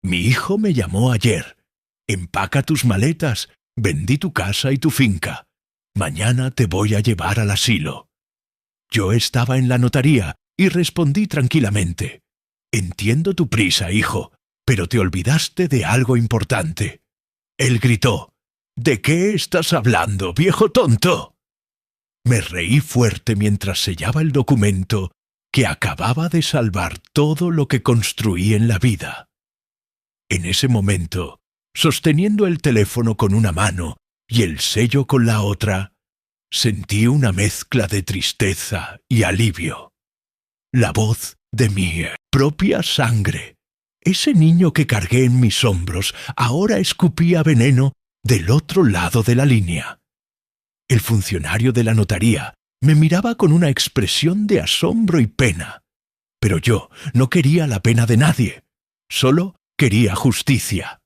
Mi hijo me llamó ayer. Empaca tus maletas, vendí tu casa y tu finca. Mañana te voy a llevar al asilo. Yo estaba en la notaría y respondí tranquilamente. Entiendo tu prisa, hijo, pero te olvidaste de algo importante. Él gritó. ¿De qué estás hablando, viejo tonto? Me reí fuerte mientras sellaba el documento que acababa de salvar todo lo que construí en la vida. En ese momento, sosteniendo el teléfono con una mano y el sello con la otra, sentí una mezcla de tristeza y alivio. La voz de mi propia sangre. Ese niño que cargué en mis hombros ahora escupía veneno del otro lado de la línea. El funcionario de la notaría me miraba con una expresión de asombro y pena. Pero yo no quería la pena de nadie, solo quería justicia.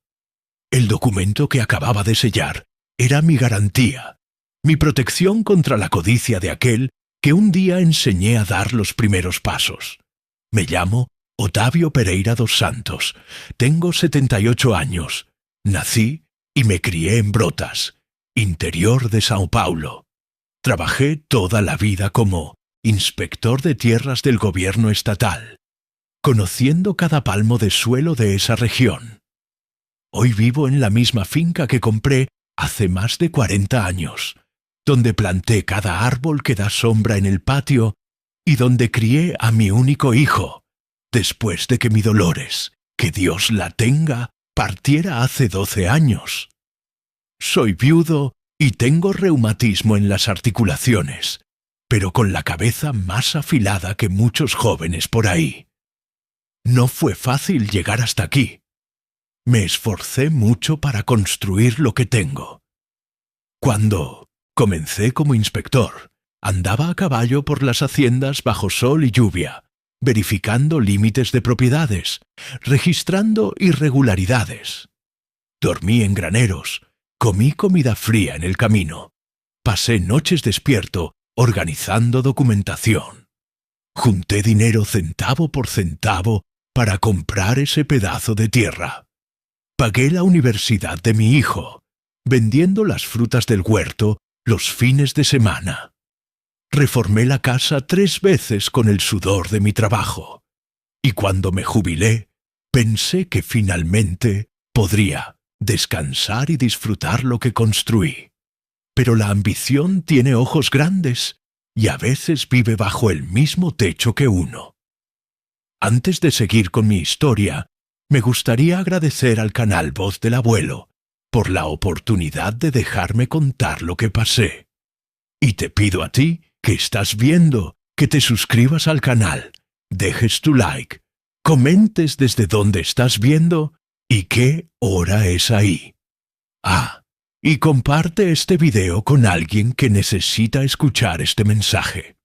El documento que acababa de sellar era mi garantía, mi protección contra la codicia de aquel que un día enseñé a dar los primeros pasos. Me llamo Otávio Pereira dos Santos, tengo 78 años, nací y me crié en Brotas, interior de São Paulo. Trabajé toda la vida como inspector de tierras del gobierno estatal, conociendo cada palmo de suelo de esa región. Hoy vivo en la misma finca que compré hace más de 40 años, donde planté cada árbol que da sombra en el patio y donde crié a mi único hijo, después de que mi Dolores, que Dios la tenga, partiera hace 12 años. Soy viudo y tengo reumatismo en las articulaciones, pero con la cabeza más afilada que muchos jóvenes por ahí. No fue fácil llegar hasta aquí. Me esforcé mucho para construir lo que tengo. Cuando comencé como inspector, andaba a caballo por las haciendas bajo sol y lluvia, verificando límites de propiedades, registrando irregularidades. Dormí en graneros, comí comida fría en el camino, pasé noches despierto organizando documentación. Junté dinero centavo por centavo para comprar ese pedazo de tierra. Pagué la universidad de mi hijo, vendiendo las frutas del huerto los fines de semana. Reformé la casa 3 veces con el sudor de mi trabajo. Y cuando me jubilé, pensé que finalmente podría descansar y disfrutar lo que construí. Pero la ambición tiene ojos grandes y a veces vive bajo el mismo techo que uno. Antes de seguir con mi historia, me gustaría agradecer al canal Voz del Abuelo por la oportunidad de dejarme contar lo que pasé. Y te pido a ti, que estás viendo, que te suscribas al canal, dejes tu like, comentes desde dónde estás viendo y qué hora es ahí. Ah, y comparte este video con alguien que necesita escuchar este mensaje.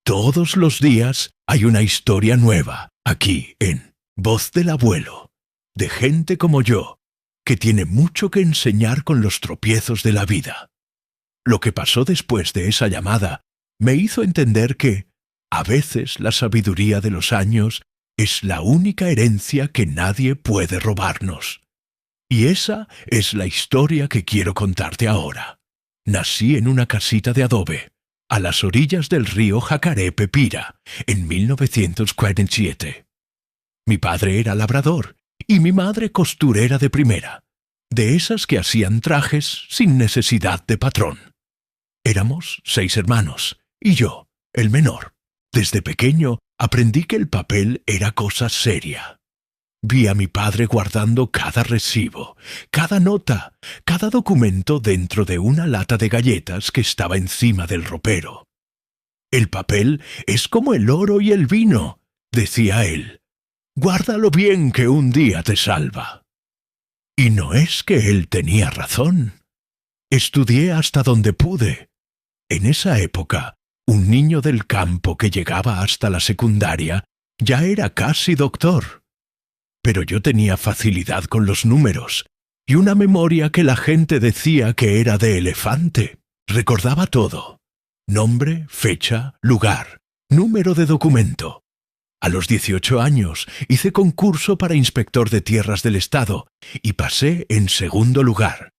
Todos los días hay una historia nueva aquí en Voz del Abuelo, de gente como yo, que tiene mucho que enseñar con los tropiezos de la vida. Lo que pasó después de esa llamada me hizo entender que, a veces, la sabiduría de los años es la única herencia que nadie puede robarnos. Y esa es la historia que quiero contarte ahora. Nací en una casita de adobe, a las orillas del río Jacaré-Pepira, en 1947. Mi padre era labrador y mi madre costurera de primera, de esas que hacían trajes sin necesidad de patrón. Éramos 6 hermanos, y yo, el menor. Desde pequeño aprendí que el papel era cosa seria. Vi a mi padre guardando cada recibo, cada nota, cada documento dentro de una lata de galletas que estaba encima del ropero. «El papel es como el oro y el vino», decía él. «Guárdalo bien que un día te salva». Y no es que él tenía razón. Estudié hasta donde pude. En esa época, un niño del campo que llegaba hasta la secundaria ya era casi doctor. Pero yo tenía facilidad con los números y una memoria que la gente decía que era de elefante. Recordaba todo: nombre, fecha, lugar, número de documento. A los 18 años hice concurso para inspector de tierras del Estado y pasé en segundo lugar.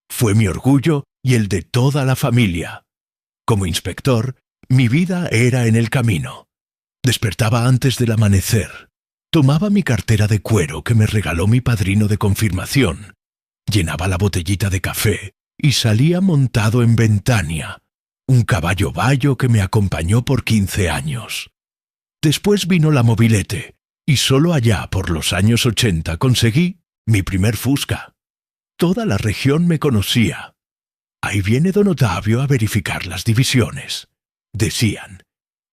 Fue mi orgullo y el de toda la familia. Como inspector, mi vida era en el camino. Despertaba antes del amanecer. Tomaba mi cartera de cuero que me regaló mi padrino de confirmación. Llenaba la botellita de café y salía montado en Ventania, un caballo bayo que me acompañó por 15 años. Después vino la mobilete, y solo allá por los años 80 conseguí mi primer Fusca. Toda la región me conocía. Ahí viene don Ottavio a verificar las divisiones, decían,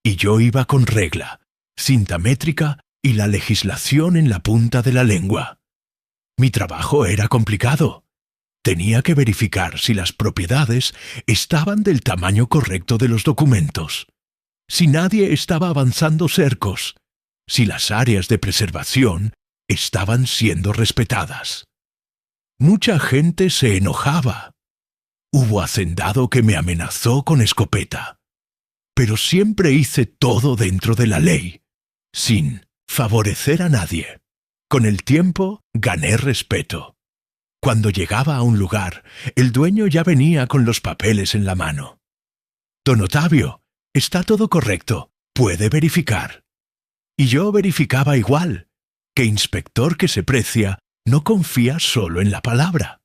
y yo iba con regla, cinta métrica y la legislación en la punta de la lengua. Mi trabajo era complicado. Tenía que verificar si las propiedades estaban del tamaño correcto de los documentos, si nadie estaba avanzando cercos, si las áreas de preservación estaban siendo respetadas. Mucha gente se enojaba. Hubo hacendado que me amenazó con escopeta. Pero siempre hice todo dentro de la ley, sin favorecer a nadie. Con el tiempo gané respeto. Cuando llegaba a un lugar, el dueño ya venía con los papeles en la mano. «Don Ottavio, está todo correcto, puede verificar». Y yo verificaba igual, que inspector que se precia no confía solo en la palabra.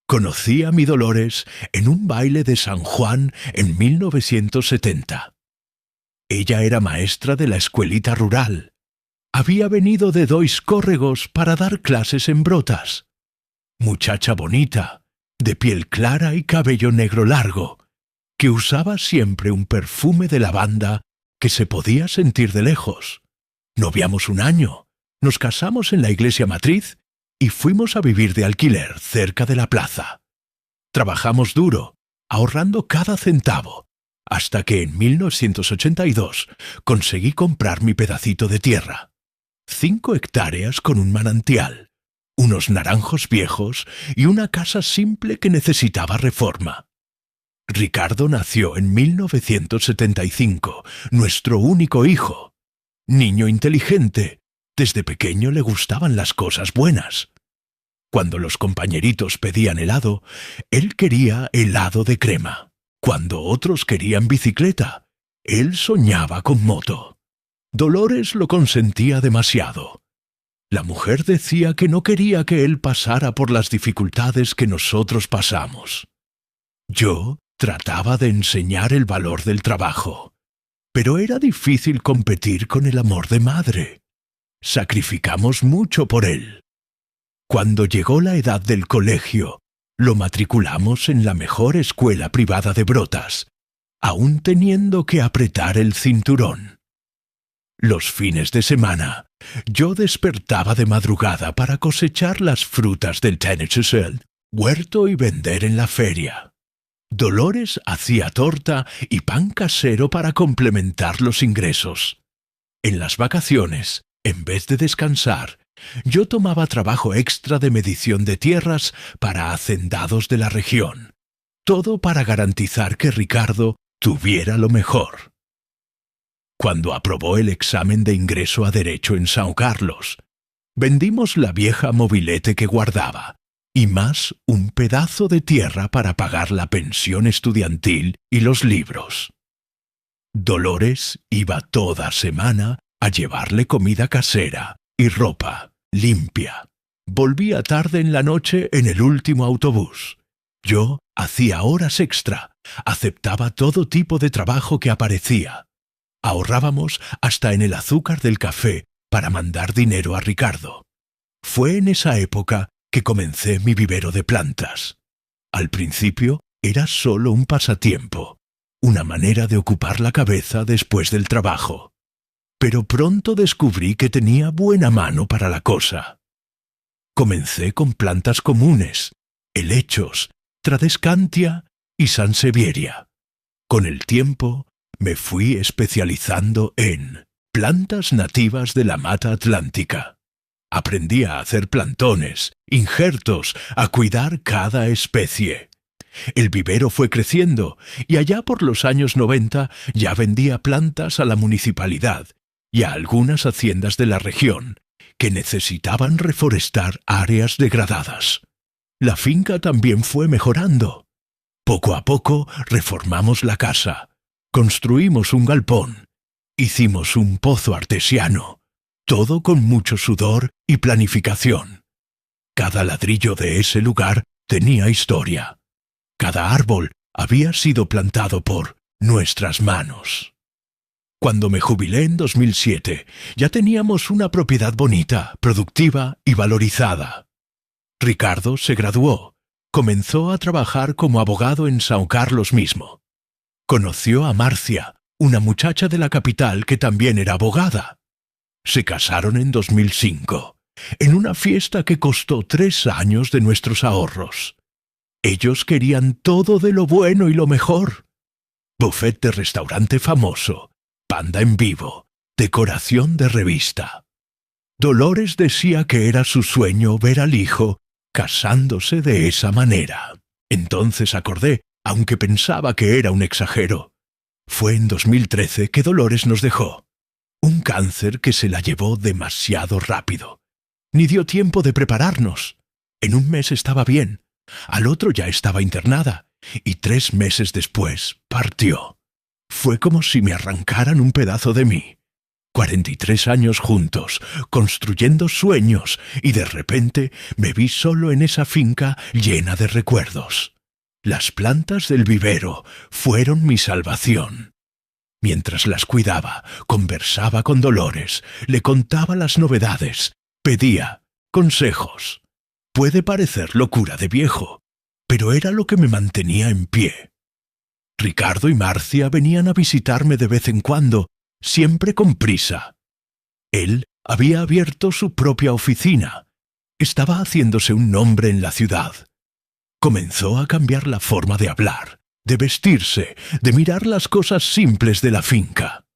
Conocí a mi Dolores en un baile de San Juan en 1970. Ella era maestra de la escuelita rural. Había venido de Dois Córregos para dar clases en Brotas. Muchacha bonita, de piel clara y cabello negro largo, que usaba siempre un perfume de lavanda que se podía sentir de lejos. Noviamos un año, nos casamos en la iglesia matriz y fuimos a vivir de alquiler cerca de la plaza. Trabajamos duro, ahorrando cada centavo, hasta que en 1982 conseguí comprar mi pedacito de tierra. 5 hectáreas con un manantial, unos naranjos viejos y una casa simple que necesitaba reforma. Ricardo nació en 1975, nuestro único hijo. Niño inteligente, desde pequeño le gustaban las cosas buenas. Cuando los compañeritos pedían helado, él quería helado de crema. Cuando otros querían bicicleta, él soñaba con moto. Dolores lo consentía demasiado. La mujer decía que no quería que él pasara por las dificultades que nosotros pasamos. Yo trataba de enseñar el valor del trabajo, pero era difícil competir con el amor de madre. Sacrificamos mucho por él. Cuando llegó la edad del colegio, lo matriculamos en la mejor escuela privada de Brotas, aún teniendo que apretar el cinturón. Los fines de semana, yo despertaba de madrugada para cosechar las frutas del Tenneschsel, huerto y vender en la feria. Dolores hacía torta y pan casero para complementar los ingresos. En las vacaciones, en vez de descansar, yo tomaba trabajo extra de medición de tierras para hacendados de la región, todo para garantizar que Ricardo tuviera lo mejor. Cuando aprobó el examen de ingreso a Derecho en São Carlos, vendimos la vieja mobilete que guardaba, y más un pedazo de tierra para pagar la pensión estudiantil y los libros. Dolores iba toda semana a llevarle comida casera y ropa limpia. Volvía tarde en la noche en el último autobús. Yo hacía horas extra, aceptaba todo tipo de trabajo que aparecía. Ahorrábamos hasta en el azúcar del café para mandar dinero a Ricardo. Fue en esa época que comencé mi vivero de plantas. Al principio era solo un pasatiempo, una manera de ocupar la cabeza después del trabajo. Pero pronto descubrí que tenía buena mano para la cosa. Comencé con plantas comunes, helechos, tradescantia y sansevieria. Con el tiempo me fui especializando en plantas nativas de la mata atlántica. Aprendí a hacer plantones, injertos, a cuidar cada especie. El vivero fue creciendo y allá por los años 90 ya vendía plantas a la municipalidad y a algunas haciendas de la región que necesitaban reforestar áreas degradadas. La finca también fue mejorando. Poco a poco reformamos la casa, construimos un galpón, hicimos un pozo artesiano, todo con mucho sudor y planificación. Cada ladrillo de ese lugar tenía historia. Cada árbol había sido plantado por nuestras manos. Cuando me jubilé en 2007, ya teníamos una propiedad bonita, productiva y valorizada. Ricardo se graduó, comenzó a trabajar como abogado en São Carlos mismo. Conoció a Marcia, una muchacha de la capital que también era abogada. Se casaron en 2005, en una fiesta que costó 3 años de nuestros ahorros. Ellos querían todo de lo bueno y lo mejor. Buffet de restaurante famoso, panda en vivo, decoración de revista. Dolores decía que era su sueño ver al hijo casándose de esa manera. Entonces acordé, aunque pensaba que era un exagero. Fue en 2013 que Dolores nos dejó. Un cáncer que se la llevó demasiado rápido. Ni dio tiempo de prepararnos. En un mes estaba bien, al otro ya estaba internada, y 3 meses después partió. Fue como si me arrancaran un pedazo de mí. 43 años juntos, construyendo sueños, y de repente me vi solo en esa finca llena de recuerdos. Las plantas del vivero fueron mi salvación. Mientras las cuidaba, conversaba con Dolores, le contaba las novedades, pedía consejos. Puede parecer locura de viejo, pero era lo que me mantenía en pie. Ricardo y Marcia venían a visitarme de vez en cuando, siempre con prisa. Él había abierto su propia oficina. Estaba haciéndose un nombre en la ciudad. Comenzó a cambiar la forma de hablar, de vestirse, de mirar las cosas simples de la finca.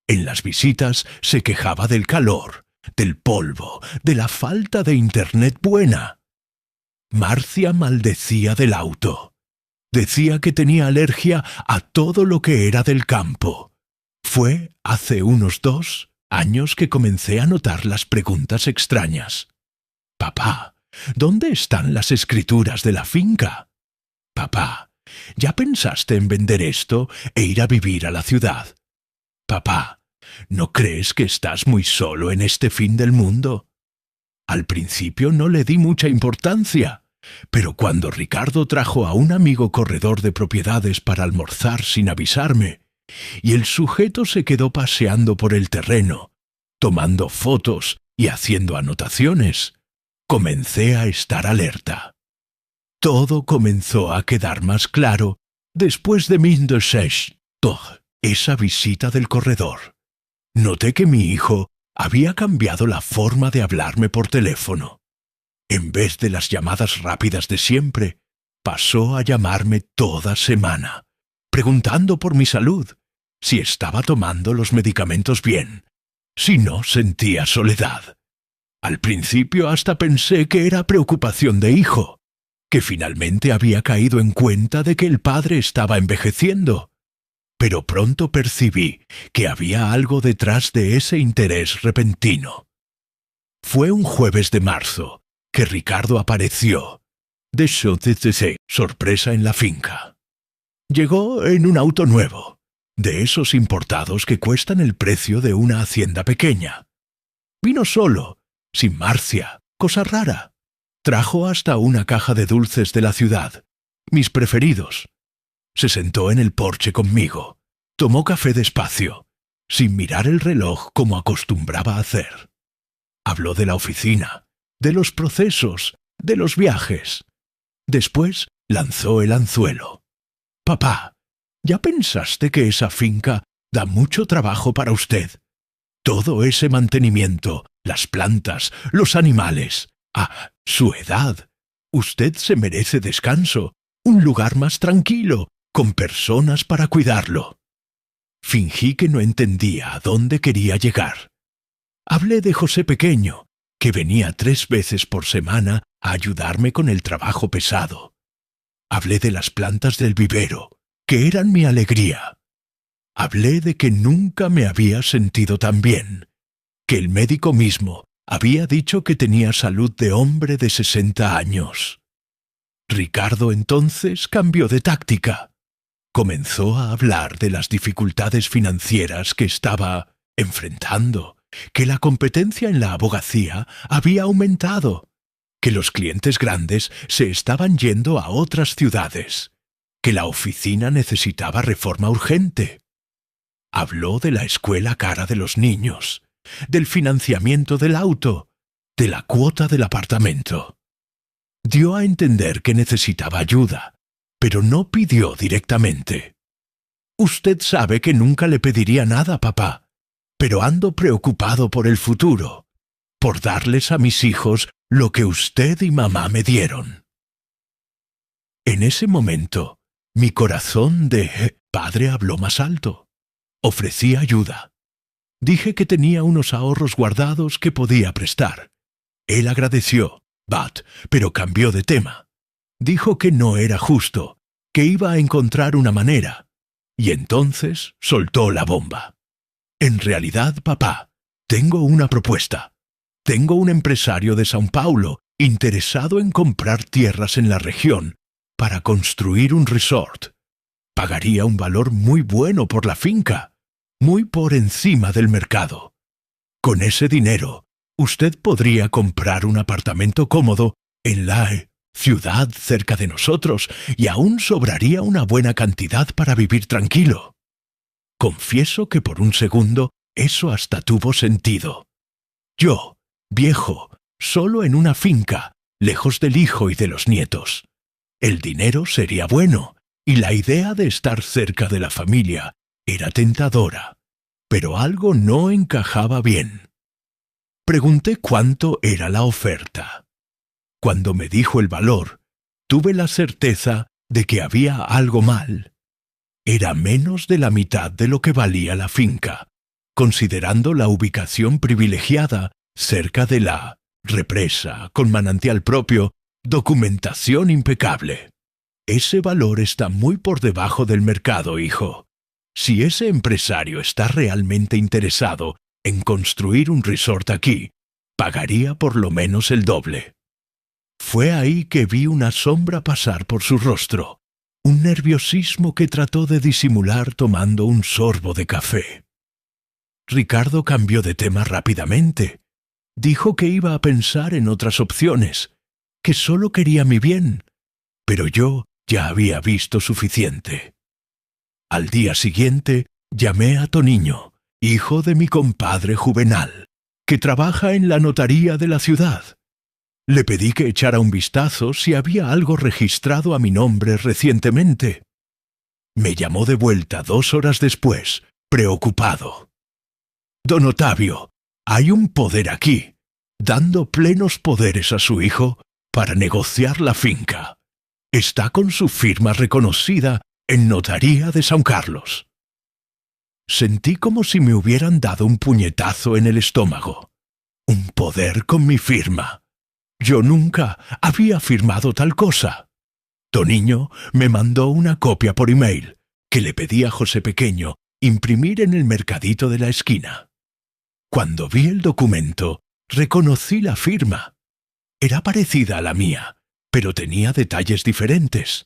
En las visitas se quejaba del calor, del polvo, de la falta de internet buena. Marcia maldecía del auto. Decía que tenía alergia a todo lo que era del campo. Fue hace unos 2 años que comencé a notar las preguntas extrañas. «Papá, ¿dónde están las escrituras de la finca? Papá, ¿ya pensaste en vender esto e ir a vivir a la ciudad? Papá, ¿no crees que estás muy solo en este fin del mundo?» Al principio no le di mucha importancia, pero cuando Ricardo trajo a un amigo corredor de propiedades para almorzar sin avisarme, y el sujeto se quedó paseando por el terreno, tomando fotos y haciendo anotaciones, comencé a estar alerta. Todo comenzó a quedar más claro después de esa visita del corredor. Noté que mi hijo había cambiado la forma de hablarme por teléfono. En vez de las llamadas rápidas de siempre, pasó a llamarme toda semana, preguntando por mi salud, si estaba tomando los medicamentos bien, si no sentía soledad. Al principio hasta pensé que era preocupación de hijo, que finalmente había caído en cuenta de que el padre estaba envejeciendo. Pero pronto percibí que había algo detrás de ese interés repentino. Fue un jueves de marzo que Ricardo apareció, de sorpresa en la finca. Llegó en un auto nuevo, de esos importados que cuestan el precio de una hacienda pequeña. Vino solo, sin Marcia, cosa rara. Trajo hasta una caja de dulces de la ciudad, mis preferidos. Se sentó en el porche conmigo, tomó café despacio, sin mirar el reloj como acostumbraba a hacer. Habló de la oficina, de los procesos, de los viajes. Después lanzó el anzuelo. «Papá, ¿ya pensaste que esa finca da mucho trabajo para usted? Todo ese mantenimiento, las plantas, los animales. A su edad, usted se merece descanso, un lugar más tranquilo, con personas para cuidarlo». Fingí que no entendía a dónde quería llegar. Hablé de José pequeño, que venía 3 veces por semana a ayudarme con el trabajo pesado. Hablé de las plantas del vivero, que eran mi alegría. Hablé de que nunca me había sentido tan bien, que el médico mismo había dicho que tenía salud de hombre de 60 años. Ricardo entonces cambió de táctica. Comenzó a hablar de las dificultades financieras que estaba enfrentando, que la competencia en la abogacía había aumentado, que los clientes grandes se estaban yendo a otras ciudades, que la oficina necesitaba reforma urgente. Habló de la escuela cara de los niños, del financiamiento del auto, de la cuota del apartamento. Dio a entender que necesitaba ayuda, pero no pidió directamente. Usted sabe que nunca le pediría nada, papá, pero ando preocupado por el futuro, por darles a mis hijos lo que usted y mamá me dieron. En ese momento, mi corazón de padre habló más alto. Ofrecí ayuda. Dije que tenía unos ahorros guardados que podía prestar. Él agradeció, pero cambió de tema. Dijo que no era justo, que iba a encontrar una manera. Y entonces soltó la bomba. En realidad, papá, tengo una propuesta. Tengo un empresario de São Paulo interesado en comprar tierras en la región para construir un resort. Pagaría un valor muy bueno por la finca, muy por encima del mercado. Con ese dinero, usted podría comprar un apartamento cómodo en la ciudad cerca de nosotros y aún sobraría una buena cantidad para vivir tranquilo. Confieso que por un segundo eso hasta tuvo sentido. Yo, viejo, solo en una finca, lejos del hijo y de los nietos. El dinero sería bueno, y la idea de estar cerca de la familia era tentadora, pero algo no encajaba bien. Pregunté cuánto era la oferta. Cuando me dijo el valor, tuve la certeza de que había algo mal. Era menos de la mitad de lo que valía la finca, considerando la ubicación privilegiada cerca de la represa, con manantial propio, documentación impecable. Ese valor está muy por debajo del mercado, hijo. Si ese empresario está realmente interesado en construir un resort aquí, pagaría por lo menos el doble. Fue ahí que vi una sombra pasar por su rostro, un nerviosismo que trató de disimular tomando un sorbo de café. Ricardo cambió de tema rápidamente. Dijo que iba a pensar en otras opciones, que solo quería mi bien, pero yo ya había visto suficiente. Al día siguiente llamé a Toniño, hijo de mi compadre Juvenal, que trabaja en la notaría de la ciudad. Le pedí que echara un vistazo si había algo registrado a mi nombre recientemente. Me llamó de vuelta 2 horas después, preocupado. Don Ottavio, hay un poder aquí, dando plenos poderes a su hijo para negociar la finca. Está con su firma reconocida en Notaría de São Carlos. Sentí como si me hubieran dado un puñetazo en el estómago. Un poder con mi firma. Yo nunca había firmado tal cosa. Toniño me mandó una copia por email que le pedí a José Pequeño imprimir en el mercadito de la esquina. Cuando vi el documento, reconocí la firma. Era parecida a la mía, pero tenía detalles diferentes.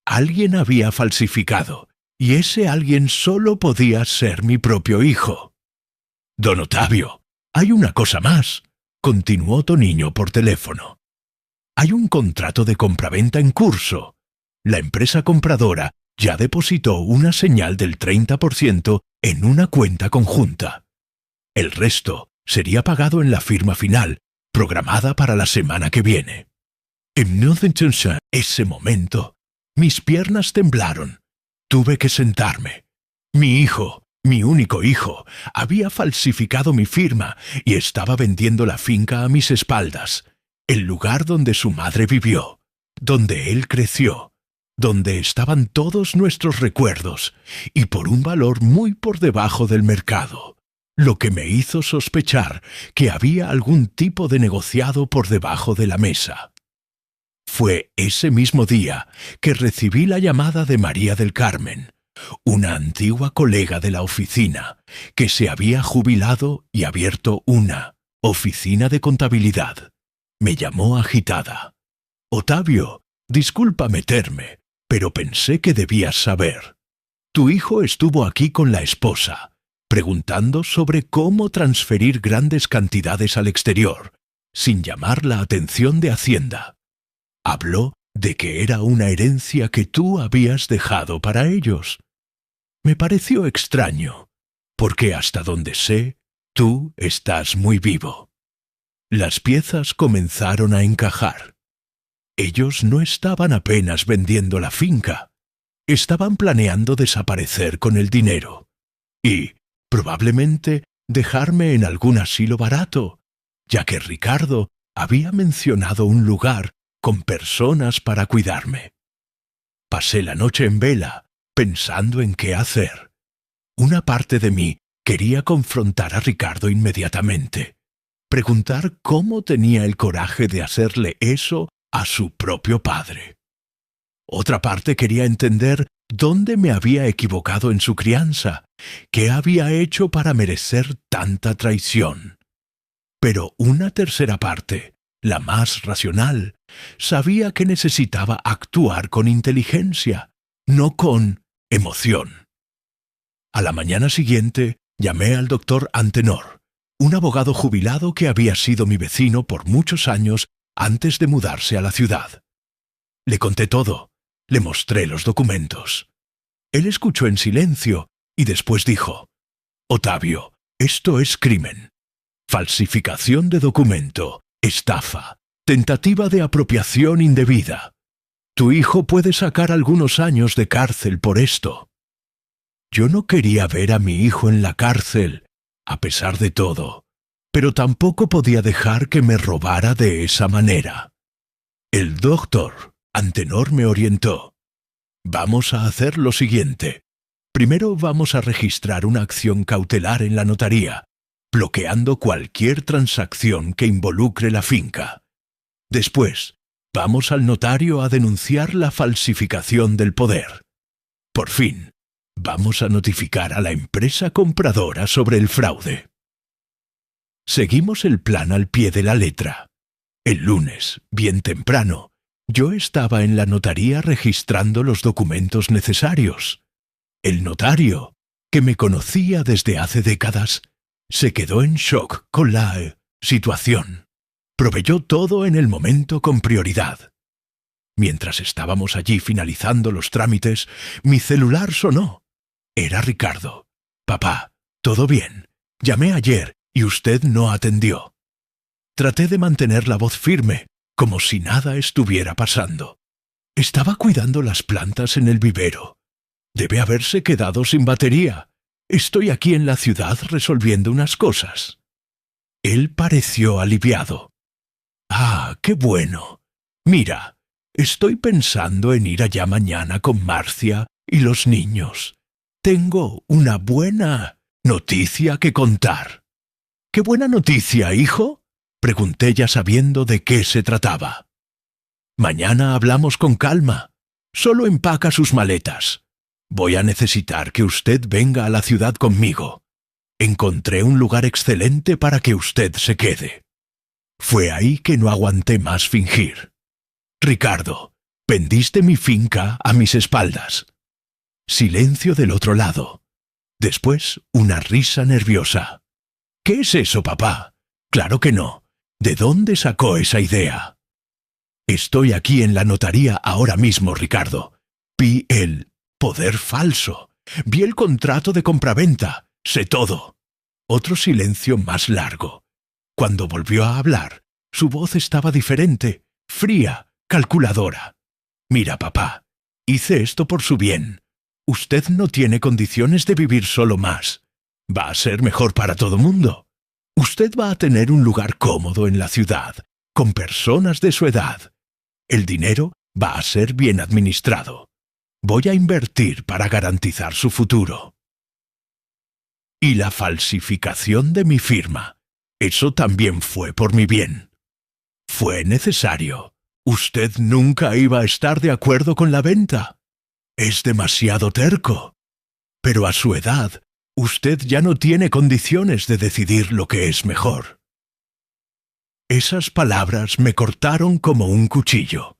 Alguien había falsificado, y ese alguien solo podía ser mi propio hijo. Don Ottavio, hay una cosa más, continuó Toniño por teléfono. Hay un contrato de compraventa en curso. La empresa compradora ya depositó una señal del 30% en una cuenta conjunta. El resto sería pagado en la firma final, programada para la semana que viene. En ese momento, mis piernas temblaron. Tuve que sentarme. Mi hijo, mi único hijo, había falsificado mi firma y estaba vendiendo la finca a mis espaldas, el lugar donde su madre vivió, donde él creció, donde estaban todos nuestros recuerdos, y por un valor muy por debajo del mercado, lo que me hizo sospechar que había algún tipo de negociado por debajo de la mesa. Fue ese mismo día que recibí la llamada de María del Carmen, una antigua colega de la oficina, que se había jubilado y abierto una oficina de contabilidad. Me llamó agitada. «Otavio, disculpa meterme, pero pensé que debías saber. Tu hijo estuvo aquí con la esposa, preguntando sobre cómo transferir grandes cantidades al exterior, sin llamar la atención de Hacienda. Habló de que era una herencia que tú habías dejado para ellos. Me pareció extraño, porque hasta donde sé, tú estás muy vivo». Las piezas comenzaron a encajar. Ellos no estaban apenas vendiendo la finca. Estaban planeando desaparecer con el dinero y, probablemente, dejarme en algún asilo barato, ya que Ricardo había mencionado un lugar con personas para cuidarme. Pasé la noche en vela, pensando en qué hacer. Una parte de mí quería confrontar a Ricardo inmediatamente, preguntar cómo tenía el coraje de hacerle eso a su propio padre. Otra parte quería entender dónde me había equivocado en su crianza, qué había hecho para merecer tanta traición. Pero una tercera parte, la más racional, sabía que necesitaba actuar con inteligencia, no con emoción. A la mañana siguiente llamé al doctor Antenor, un abogado jubilado que había sido mi vecino por muchos años antes de mudarse a la ciudad. Le conté todo, le mostré los documentos. Él escuchó en silencio y después dijo: «Otavio, esto es crimen. Falsificación de documento, estafa, tentativa de apropiación indebida. Tu hijo puede sacar algunos años de cárcel por esto». Yo no quería ver a mi hijo en la cárcel, a pesar de todo, pero tampoco podía dejar que me robara de esa manera. El doctor Antenor me orientó. «Vamos a hacer lo siguiente. Primero vamos a registrar una acción cautelar en la notaría, bloqueando cualquier transacción que involucre la finca. Después, vamos al notario a denunciar la falsificación del poder. Por fin, vamos a notificar a la empresa compradora sobre el fraude». Seguimos el plan al pie de la letra. El lunes, bien temprano, yo estaba en la notaría registrando los documentos necesarios. El notario, que me conocía desde hace décadas, se quedó en shock con la situación. Proveyó todo en el momento con prioridad. Mientras estábamos allí finalizando los trámites, mi celular sonó. Era Ricardo. «Papá, ¿todo bien? Llamé ayer y usted no atendió». Traté de mantener la voz firme, como si nada estuviera pasando. Estaba cuidando las plantas en el vivero. Debe haberse quedado sin batería. Estoy aquí en la ciudad resolviendo unas cosas. Él pareció aliviado. «Ah, qué bueno. Mira, estoy pensando en ir allá mañana con Marcia y los niños. Tengo una buena noticia que contar». «¿Qué buena noticia, hijo?», pregunté ya sabiendo de qué se trataba. «Mañana hablamos con calma. Solo empaca sus maletas. Voy a necesitar que usted venga a la ciudad conmigo. Encontré un lugar excelente para que usted se quede». Fue ahí que no aguanté más fingir. «Ricardo, vendiste mi finca a mis espaldas». Silencio del otro lado. Después, una risa nerviosa. «¿Qué es eso, papá? Claro que no. ¿De dónde sacó esa idea?». «Estoy aquí en la notaría ahora mismo, Ricardo. Vi el poder falso. Vi el contrato de compraventa. Sé todo». Otro silencio más largo. Cuando volvió a hablar, su voz estaba diferente, fría, calculadora. «Mira, papá, hice esto por su bien. Usted no tiene condiciones de vivir solo más. Va a ser mejor para todo mundo. Usted va a tener un lugar cómodo en la ciudad, con personas de su edad. El dinero va a ser bien administrado. Voy a invertir para garantizar su futuro». Y la falsificación de mi firma. Eso también fue por mi bien. Fue necesario. Usted nunca iba a estar de acuerdo con la venta. Es demasiado terco. pero a su edad, usted ya no tiene condiciones de decidir lo que es mejor. Esas palabras me cortaron como un cuchillo.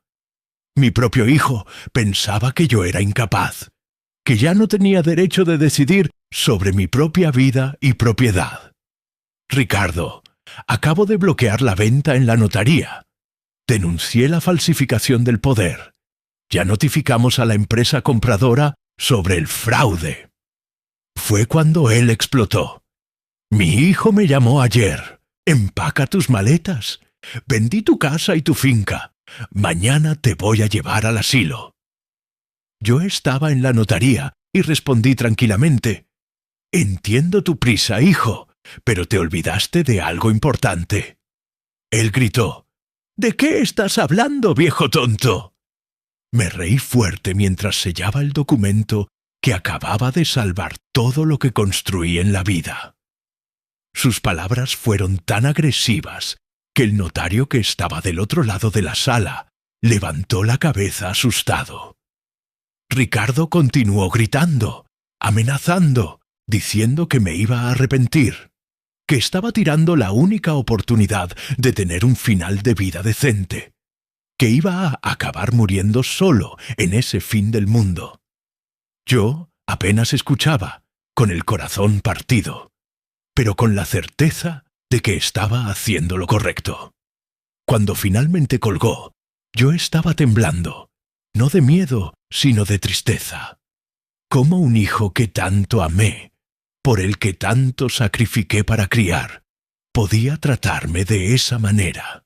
Mi propio hijo pensaba que yo era incapaz, que ya no tenía derecho de decidir sobre mi propia vida y propiedad. Ricardo, acabo de bloquear la venta en la notaría. Denuncié la falsificación del poder. Ya notificamos a la empresa compradora sobre el fraude. Fue cuando él explotó. Mi hijo me llamó ayer. Empaca tus maletas. Vendí tu casa y tu finca. Mañana te voy a llevar al asilo. Yo estaba en la notaría y respondí tranquilamente. Entiendo tu prisa, hijo, pero te olvidaste de algo importante. Él gritó. ¿De qué estás hablando, viejo tonto? Me reí fuerte mientras sellaba el documento que acababa de salvar todo lo que construí en la vida. Sus palabras fueron tan agresivas que el notario que estaba del otro lado de la sala levantó la cabeza asustado. Ricardo continuó gritando, amenazando, diciendo que me iba a arrepentir, que estaba tirando la única oportunidad de tener un final de vida decente, que iba a acabar muriendo solo en ese fin del mundo. Yo apenas escuchaba, con el corazón partido, pero con la certeza de que estaba haciendo lo correcto. Cuando finalmente colgó, yo estaba temblando, no de miedo, sino de tristeza. Como un hijo que tanto amé, por el que tanto sacrifiqué para criar, podía tratarme de esa manera.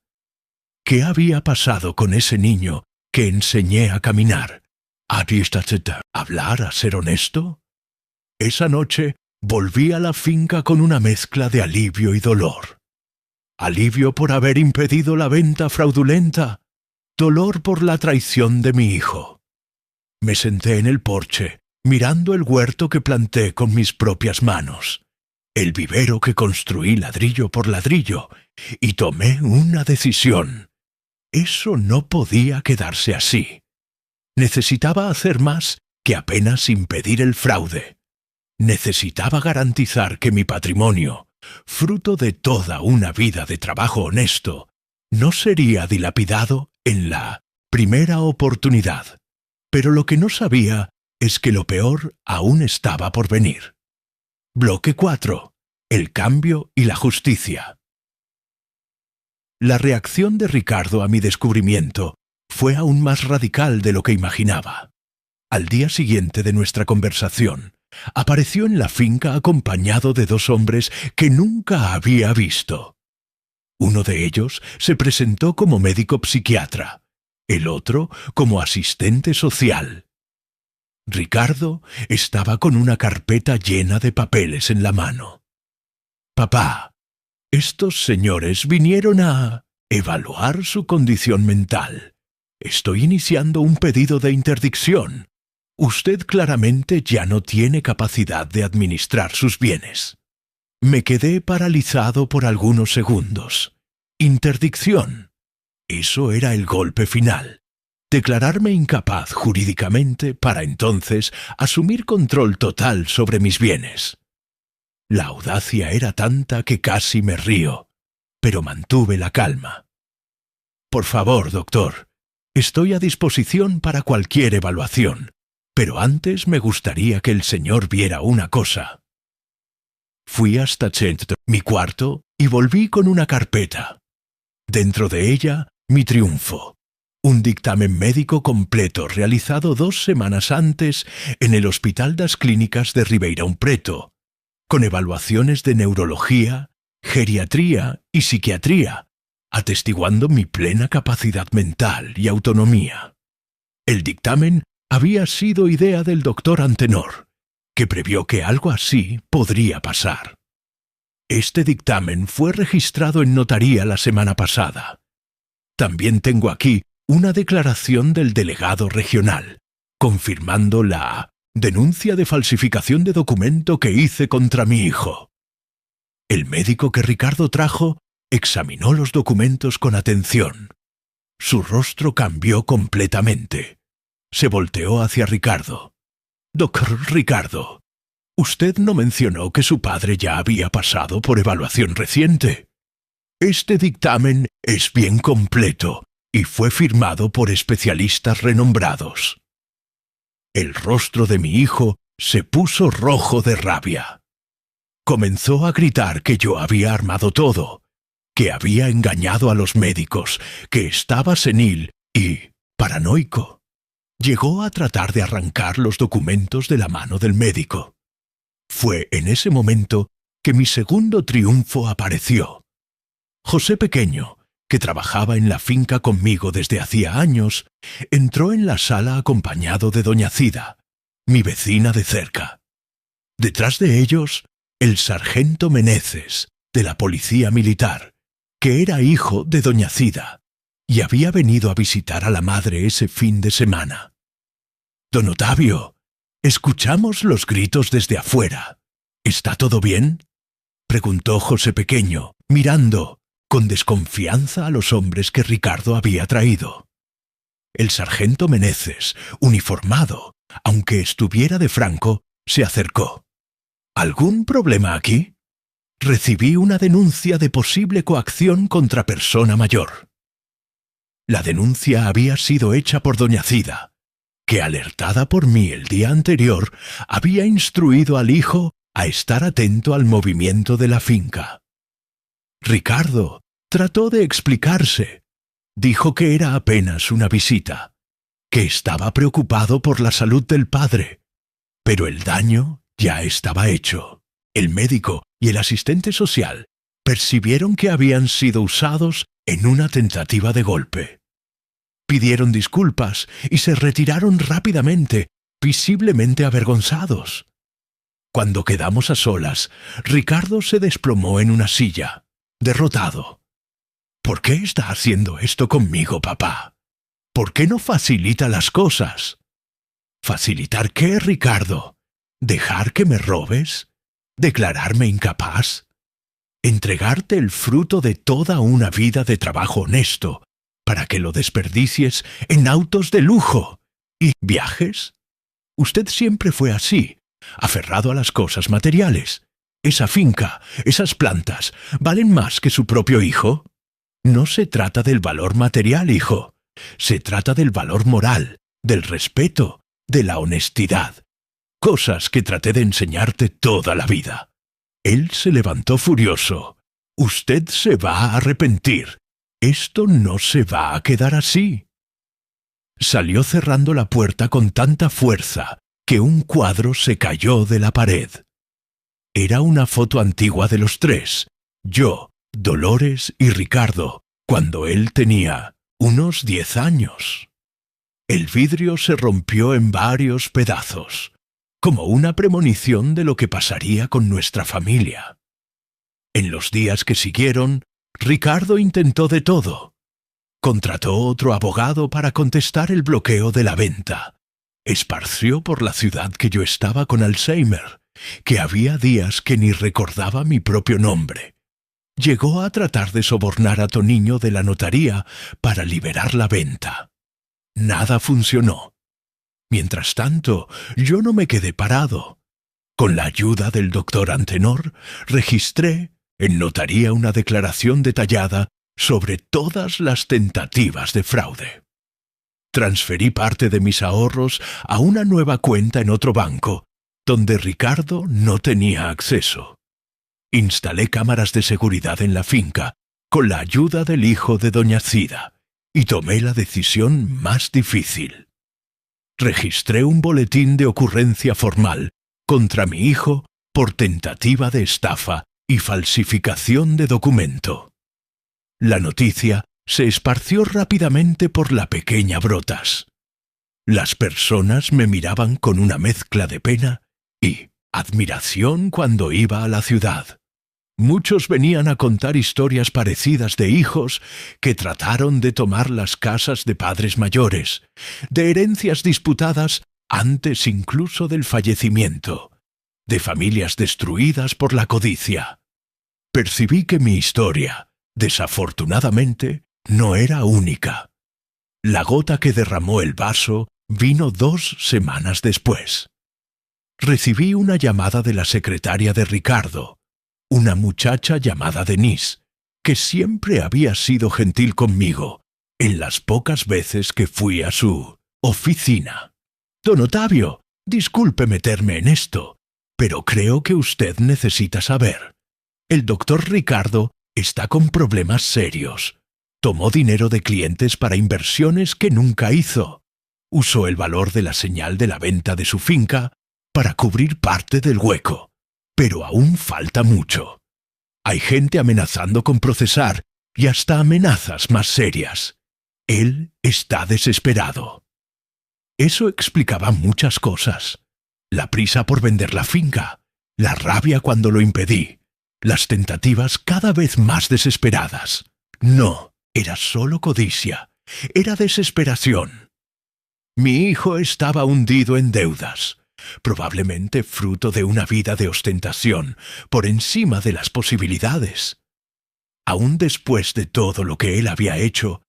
¿Qué había pasado con ese niño que enseñé a caminar? ¿Había hablar, a ser honesto? Esa noche volví a la finca con una mezcla de alivio y dolor. Alivio por haber impedido la venta fraudulenta, dolor por la traición de mi hijo. Me senté en el porche, mirando el huerto que planté con mis propias manos, el vivero que construí ladrillo por ladrillo, y tomé una decisión. Eso no podía quedarse así. Necesitaba hacer más que apenas impedir el fraude. Necesitaba garantizar que mi patrimonio, fruto de toda una vida de trabajo honesto, no sería dilapidado en la primera oportunidad. Pero lo que no sabía es que lo peor aún estaba por venir. Bloque 4. El cambio y la justicia. La reacción de Ricardo a mi descubrimiento fue aún más radical de lo que imaginaba. Al día siguiente de nuestra conversación, apareció en la finca acompañado de 2 hombres que nunca había visto. Uno de ellos se presentó como médico psiquiatra, el otro como asistente social. Ricardo estaba con una carpeta llena de papeles en la mano. «Papá, estos señores vinieron a evaluar su condición mental. Estoy iniciando un pedido de interdicción. Usted claramente ya no tiene capacidad de administrar sus bienes». Me quedé paralizado por algunos segundos. Interdicción. Eso era el golpe final. Declararme incapaz jurídicamente para entonces asumir control total sobre mis bienes. La audacia era tanta que casi me río, pero mantuve la calma. «Por favor, doctor, estoy a disposición para cualquier evaluación, pero antes me gustaría que el señor viera una cosa». Fui hasta mi cuarto y volví con una carpeta. Dentro de ella, mi triunfo. Un dictamen médico completo realizado 2 semanas antes en el Hospital das Clínicas de Ribeirão Preto, con evaluaciones de neurología, geriatría y psiquiatría, atestiguando mi plena capacidad mental y autonomía. El dictamen había sido idea del doctor Antenor, que previó que algo así podría pasar. Este dictamen fue registrado en notaría la semana pasada. También tengo aquí una declaración del delegado regional, confirmando la denuncia de falsificación de documento que hice contra mi hijo. El médico que Ricardo trajo examinó los documentos con atención. Su rostro cambió completamente. Se volteó hacia Ricardo. «Doctor Ricardo, Usted no mencionó que su padre ya había pasado por evaluación reciente. Este dictamen es bien completo y fue firmado por especialistas renombrados. El rostro de mi hijo se puso rojo de rabia. Comenzó a gritar que yo había armado todo, que había engañado a los médicos, que estaba senil y paranoico. Llegó a tratar de arrancar los documentos de la mano del médico. Fue en ese momento que mi segundo triunfo apareció. José Pequeño, que trabajaba en la finca conmigo desde hacía años, entró en la sala acompañado de doña Cida, mi vecina de cerca. Detrás de ellos, el sargento Meneses, de la policía militar, que era hijo de doña Cida, y había venido a visitar a la madre ese fin de semana. «Don Otavio, escuchamos los gritos desde afuera. ¿Está todo bien?», preguntó José Pequeño, mirando con desconfianza a los hombres que Ricardo había traído. El sargento Meneses, uniformado, aunque estuviera de franco, se acercó. «¿Algún problema aquí? Recibí una denuncia de posible coacción contra persona mayor». La denuncia había sido hecha por doña Cida, que, alertada por mí el día anterior, había instruido al hijo a estar atento al movimiento de la finca. Ricardo trató de explicarse. Dijo que era apenas una visita, que estaba preocupado por la salud del padre, pero el daño ya estaba hecho. El médico y el asistente social percibieron que habían sido usados en una tentativa de golpe. Pidieron disculpas y se retiraron rápidamente, visiblemente avergonzados. Cuando quedamos a solas, Ricardo se desplomó en una silla, derrotado. «¿Por qué está haciendo esto conmigo, papá? ¿Por qué no facilita las cosas?» «¿Facilitar qué, Ricardo? ¿Dejar que me robes? ¿Declararme incapaz? ¿Entregarte el fruto de toda una vida de trabajo honesto para que lo desperdicies en autos de lujo y viajes? Usted siempre fue así, aferrado a las cosas materiales. Esa finca, esas plantas, ¿valen más que su propio hijo? No se trata del valor material, hijo. Se trata del valor moral, del respeto, de la honestidad. Cosas que traté de enseñarte toda la vida». Él se levantó furioso. «Usted se va a arrepentir. Esto no se va a quedar así». Salió cerrando la puerta con tanta fuerza que un cuadro se cayó de la pared. Era una foto antigua de los tres, yo, Dolores y Ricardo, cuando él tenía unos 10 años. El vidrio se rompió en varios pedazos, como una premonición de lo que pasaría con nuestra familia. En los días que siguieron, Ricardo intentó de todo. Contrató otro abogado para contestar el bloqueo de la venta. Esparció por la ciudad que yo estaba con Alzheimer, que había días que ni recordaba mi propio nombre. Llegó a tratar de sobornar a Toniño de la notaría para liberar la venta. Nada funcionó. Mientras tanto, yo no me quedé parado. Con la ayuda del doctor Antenor, registré en notaría una declaración detallada sobre todas las tentativas de fraude. Transferí parte de mis ahorros a una nueva cuenta en otro banco, donde Ricardo no tenía acceso. Instalé cámaras de seguridad en la finca, con la ayuda del hijo de doña Cida, y tomé la decisión más difícil. Registré un boletín de ocurrencia formal contra mi hijo por tentativa de estafa y falsificación de documento. La noticia se esparció rápidamente por la pequeña Brotas. Las personas me miraban con una mezcla de pena y admiración cuando iba a la ciudad. Muchos venían a contar historias parecidas de hijos que trataron de tomar las casas de padres mayores, de herencias disputadas antes incluso del fallecimiento, de familias destruidas por la codicia. Percibí que mi historia, desafortunadamente, no era única. La gota que derramó el vaso vino 2 semanas después. recibí una llamada de la secretaria de Ricardo, una muchacha llamada Denise, que siempre había sido gentil conmigo en las pocas veces que fui a su oficina. Don Ottavio, disculpe meterme en esto, pero creo que usted necesita saber. El doctor Ricardo está con problemas serios. Tomó dinero de clientes para inversiones que nunca hizo. Usó el valor de la señal de la venta de su finca para cubrir parte del hueco. Pero aún falta mucho. Hay gente amenazando con procesar y hasta amenazas más serias. Él está desesperado. Eso explicaba muchas cosas. La prisa por vender la finca, la rabia cuando lo impedí, las tentativas cada vez más desesperadas. No, era solo codicia, era desesperación. Mi hijo estaba hundido en deudas, probablemente fruto de una vida de ostentación por encima de las posibilidades. Aún después de todo lo que él había hecho,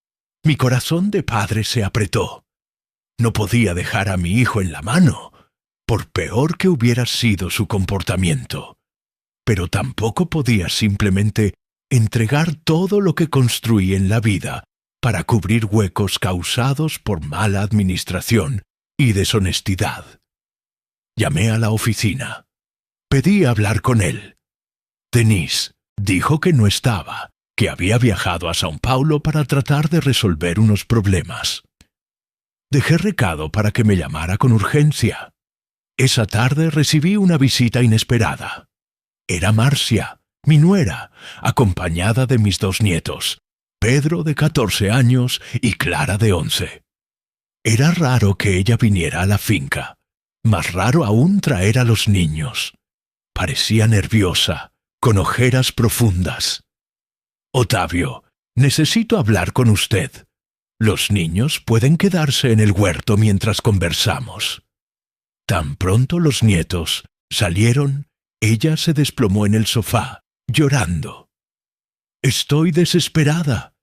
mi corazón de padre se apretó. No podía dejar a mi hijo en la mano, por peor que hubiera sido su comportamiento. Pero tampoco podía simplemente entregar todo lo que construí en la vida para cubrir huecos causados por mala administración y deshonestidad. Llamé a la oficina. Pedí hablar con él. Denise dijo que no estaba, que había viajado a São Paulo para tratar de resolver unos problemas. Dejé recado para que me llamara con urgencia. Esa tarde recibí una visita inesperada. Era Marcia, mi nuera, acompañada de mis dos nietos, Pedro de 14 años y Clara de 11. Era raro que ella viniera a la finca, más raro aún traer a los niños. Parecía nerviosa, con ojeras profundas. «Ottavio, necesito hablar con usted. Los niños pueden quedarse en el huerto mientras conversamos». Tan pronto los nietos salieron, ella se desplomó en el sofá, llorando. «Estoy desesperada.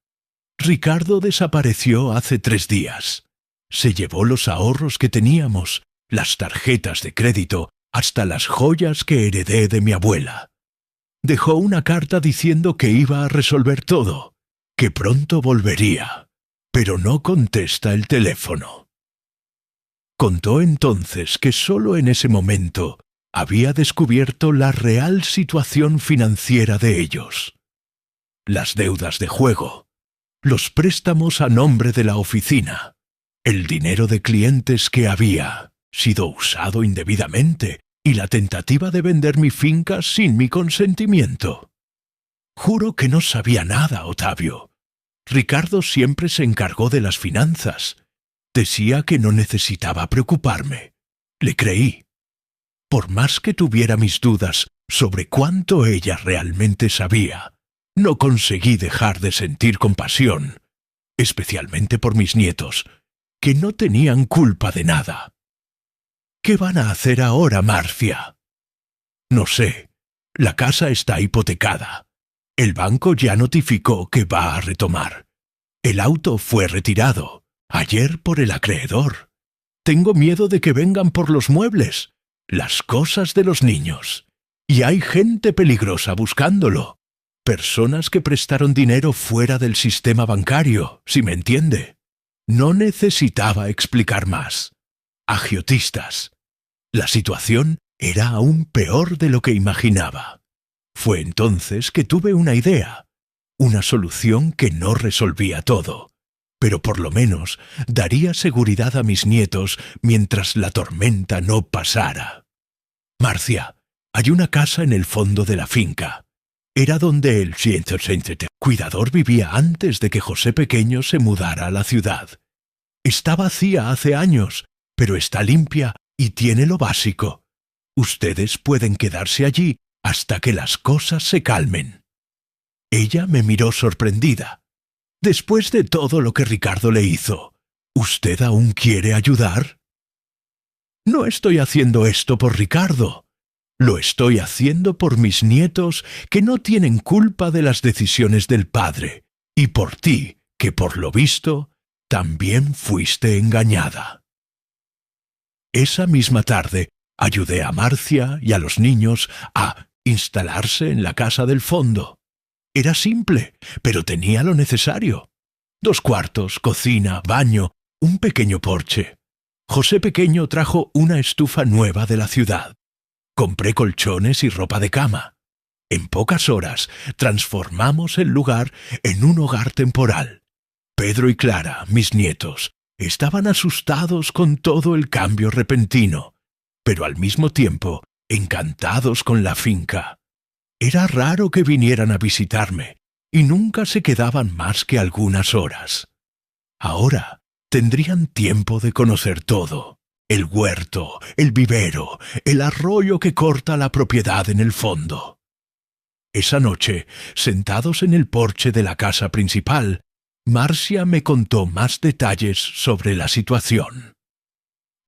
Ricardo desapareció hace 3 días. Se llevó los ahorros que teníamos, las tarjetas de crédito, hasta las joyas que heredé de mi abuela. Dejó una carta diciendo que iba a resolver todo, que pronto volvería, pero no contesta el teléfono». Contó entonces que solo en ese momento había descubierto la real situación financiera de ellos. Las deudas de juego, los préstamos a nombre de la oficina, el dinero de clientes que había sido usado indebidamente y la tentativa de vender mi finca sin mi consentimiento. Juro que no sabía nada, Ottavio. Ricardo siempre se encargó de las finanzas. Decía que no necesitaba preocuparme. Le creí. Por más que tuviera mis dudas sobre cuánto ella realmente sabía, no conseguí dejar de sentir compasión, especialmente por mis nietos, que no tenían culpa de nada. ¿Qué van a hacer ahora, Marcia? No sé. La casa está hipotecada. El banco ya notificó que va a retomar. El auto fue retirado ayer por el acreedor. Tengo miedo de que vengan por los muebles, las cosas de los niños. Y hay gente peligrosa buscándolo. Personas que prestaron dinero fuera del sistema bancario, si me entiende. No necesitaba explicar más. Agiotistas. La situación era aún peor de lo que imaginaba. Fue entonces que tuve una idea, una solución que no resolvía todo, pero por lo menos daría seguridad a mis nietos mientras la tormenta no pasara. Marcia, hay una casa en el fondo de la finca. Era donde el cuidador vivía antes de que José Pequeño se mudara a la ciudad. Está vacía hace años, pero está limpia y tiene lo básico. Ustedes pueden quedarse allí hasta que las cosas se calmen. Ella me miró sorprendida. Después de todo lo que Ricardo le hizo, ¿usted aún quiere ayudar? No estoy haciendo esto por Ricardo. Lo estoy haciendo por mis nietos que no tienen culpa de las decisiones del padre, y por ti, que por lo visto, también fuiste engañada. Esa misma tarde Ayudé a Marcia y a los niños a instalarse en la casa del fondo. Era simple, pero tenía lo necesario. 2 cuartos, cocina, baño, un pequeño porche. José pequeño trajo una estufa nueva de la ciudad. Compré colchones y ropa de cama. En pocas horas transformamos el lugar en un hogar temporal. Pedro y Clara, mis nietos, estaban asustados con todo el cambio repentino, pero al mismo tiempo encantados con la finca. Era raro que vinieran a visitarme, y nunca se quedaban más que algunas horas. Ahora tendrían tiempo de conocer todo: el huerto, el vivero, el arroyo que corta la propiedad en el fondo. Esa noche, sentados en el porche de la casa principal, Marcia me contó más detalles sobre la situación.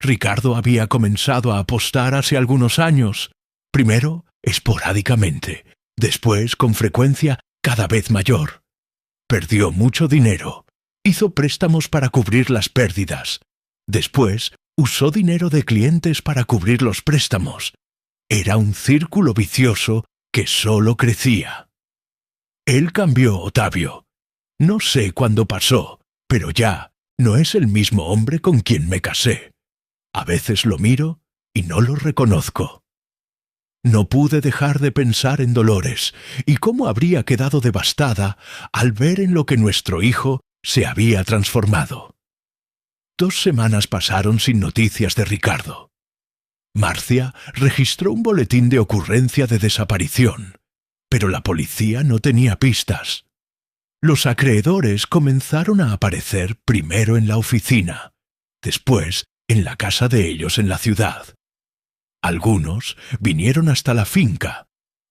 Ricardo había comenzado a apostar hace algunos años, primero esporádicamente, después con frecuencia cada vez mayor. Perdió mucho dinero, hizo préstamos para cubrir las pérdidas, después usó dinero de clientes para cubrir los préstamos. Era un círculo vicioso que solo crecía. Él cambió, Ottavio. No sé cuándo pasó, pero ya no es el mismo hombre con quien me casé. A veces lo miro y no lo reconozco. No pude dejar de pensar en Dolores y cómo habría quedado devastada al ver en lo que nuestro hijo se había transformado. 2 semanas pasaron sin noticias de Ricardo. Marcia registró un boletín de ocurrencia de desaparición, pero la policía no tenía pistas. Los acreedores comenzaron a aparecer primero en la oficina, después en la casa de ellos en la ciudad. Algunos vinieron hasta la finca,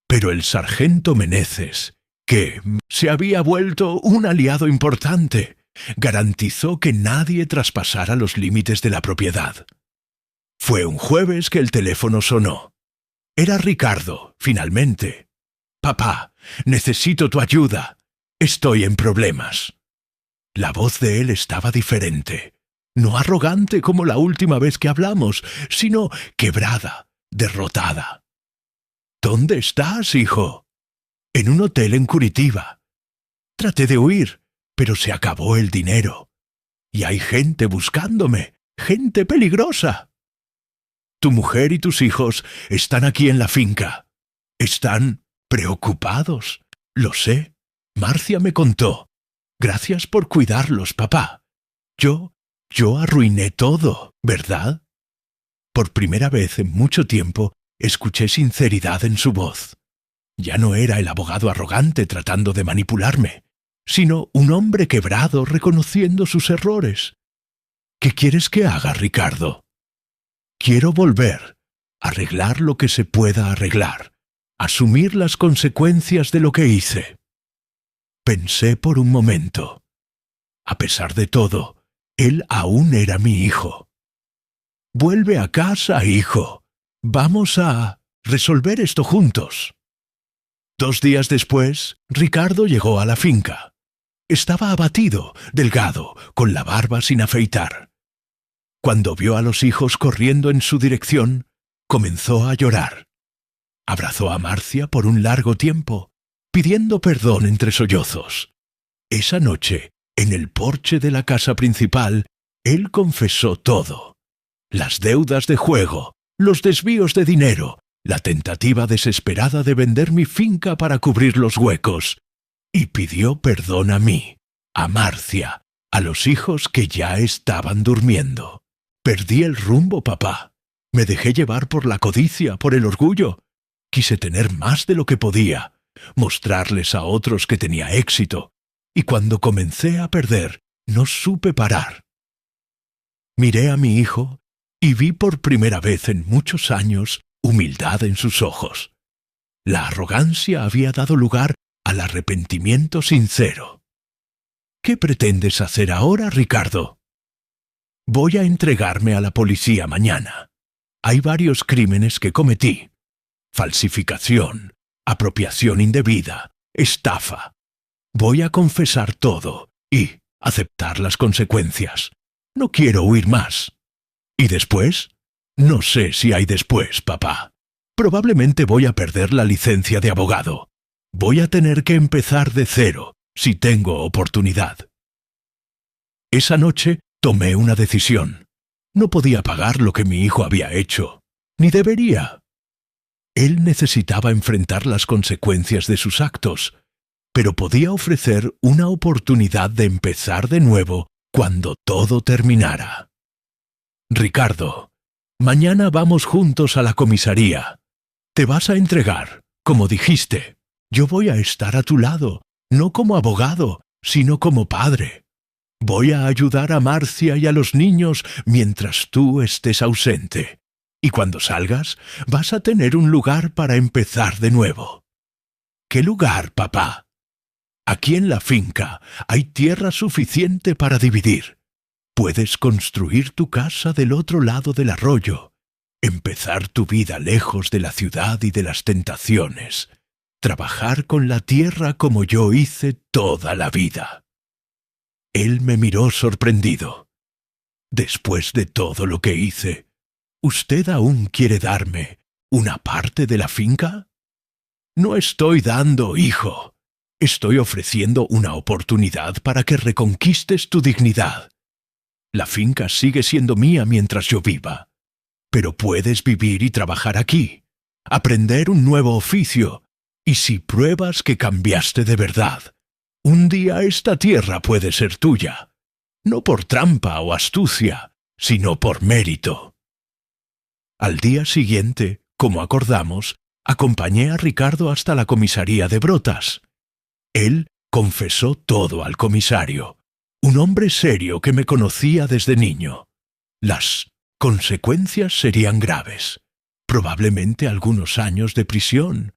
pero el sargento Meneses, que se había vuelto un aliado importante, garantizó que nadie traspasara los límites de la propiedad. Fue un jueves que el teléfono sonó. Era Ricardo, finalmente. «Papá, necesito tu ayuda. Estoy en problemas». La voz de él estaba diferente. No arrogante como la última vez que hablamos, sino quebrada, derrotada. «¿Dónde estás, hijo?» «En un hotel en Curitiba. Traté de huir, pero se acabó el dinero. Y hay gente buscándome, gente peligrosa. Tu mujer y tus hijos están aquí en la finca. Están preocupados, lo sé. Marcia me contó. Gracias por cuidarlos, papá. Yo arruiné todo, ¿verdad?» Por primera vez en mucho tiempo escuché sinceridad en su voz. Ya no era el abogado arrogante tratando de manipularme, sino un hombre quebrado reconociendo sus errores. «¿Qué quieres que haga, Ricardo?» «Quiero volver, arreglar lo que se pueda arreglar, asumir las consecuencias de lo que hice». Pensé por un momento. A pesar de todo, él aún era mi hijo. «Vuelve a casa, hijo. Vamos a resolver esto juntos». 2 días después, Ricardo llegó a la finca. Estaba abatido, delgado, con la barba sin afeitar. Cuando vio a los hijos corriendo en su dirección, comenzó a llorar. Abrazó a Marcia por un largo tiempo, pidiendo perdón entre sollozos. Esa noche, en el porche de la casa principal, él confesó todo: las deudas de juego, los desvíos de dinero, la tentativa desesperada de vender mi finca para cubrir los huecos, y pidió perdón a mí, a Marcia, a los hijos que ya estaban durmiendo. Perdí el rumbo, papá. Me dejé llevar por la codicia, por el orgullo. Quise tener más de lo que podía, mostrarles a otros que tenía éxito, y cuando comencé a perder, no supe parar. Miré a mi hijo y vi por primera vez en muchos años humildad en sus ojos. La arrogancia había dado lugar al arrepentimiento sincero. «¿Qué pretendes hacer ahora, Ricardo?» «Voy a entregarme a la policía mañana. Hay varios crímenes que cometí: falsificación, apropiación indebida, estafa. Voy a confesar todo y aceptar las consecuencias. No quiero huir más. ¿Y después? No sé si hay después, papá. Probablemente voy a perder la licencia de abogado. Voy a tener que empezar de cero, si tengo oportunidad. Esa noche tomé una decisión. No podía pagar lo que mi hijo había hecho, ni debería. Él necesitaba enfrentar las consecuencias de sus actos, pero podía ofrecer una oportunidad de empezar de nuevo cuando todo terminara. Ricardo, mañana vamos juntos a la comisaría. Te vas a entregar, como dijiste. Yo voy a estar a tu lado, no como abogado, sino como padre. Voy a ayudar a Marcia y a los niños mientras tú estés ausente. Y cuando salgas, vas a tener un lugar para empezar de nuevo. ¿Qué lugar, papá? Aquí en la finca hay tierra suficiente para dividir. Puedes construir tu casa del otro lado del arroyo, empezar tu vida lejos de la ciudad y de las tentaciones, trabajar con la tierra como yo hice toda la vida. Él me miró sorprendido. Después de todo lo que hice, ¿usted aún quiere darme una parte de la finca? No estoy dando, hijo. Estoy ofreciendo una oportunidad para que reconquistes tu dignidad. La finca sigue siendo mía mientras yo viva, pero puedes vivir y trabajar aquí, aprender un nuevo oficio, y si pruebas que cambiaste de verdad, un día esta tierra puede ser tuya, no por trampa o astucia, sino por mérito. Al día siguiente, como acordamos, acompañé a Ricardo hasta la comisaría de Brotas. Él confesó todo al comisario, un hombre serio que me conocía desde niño. Las consecuencias serían graves, probablemente algunos años de prisión,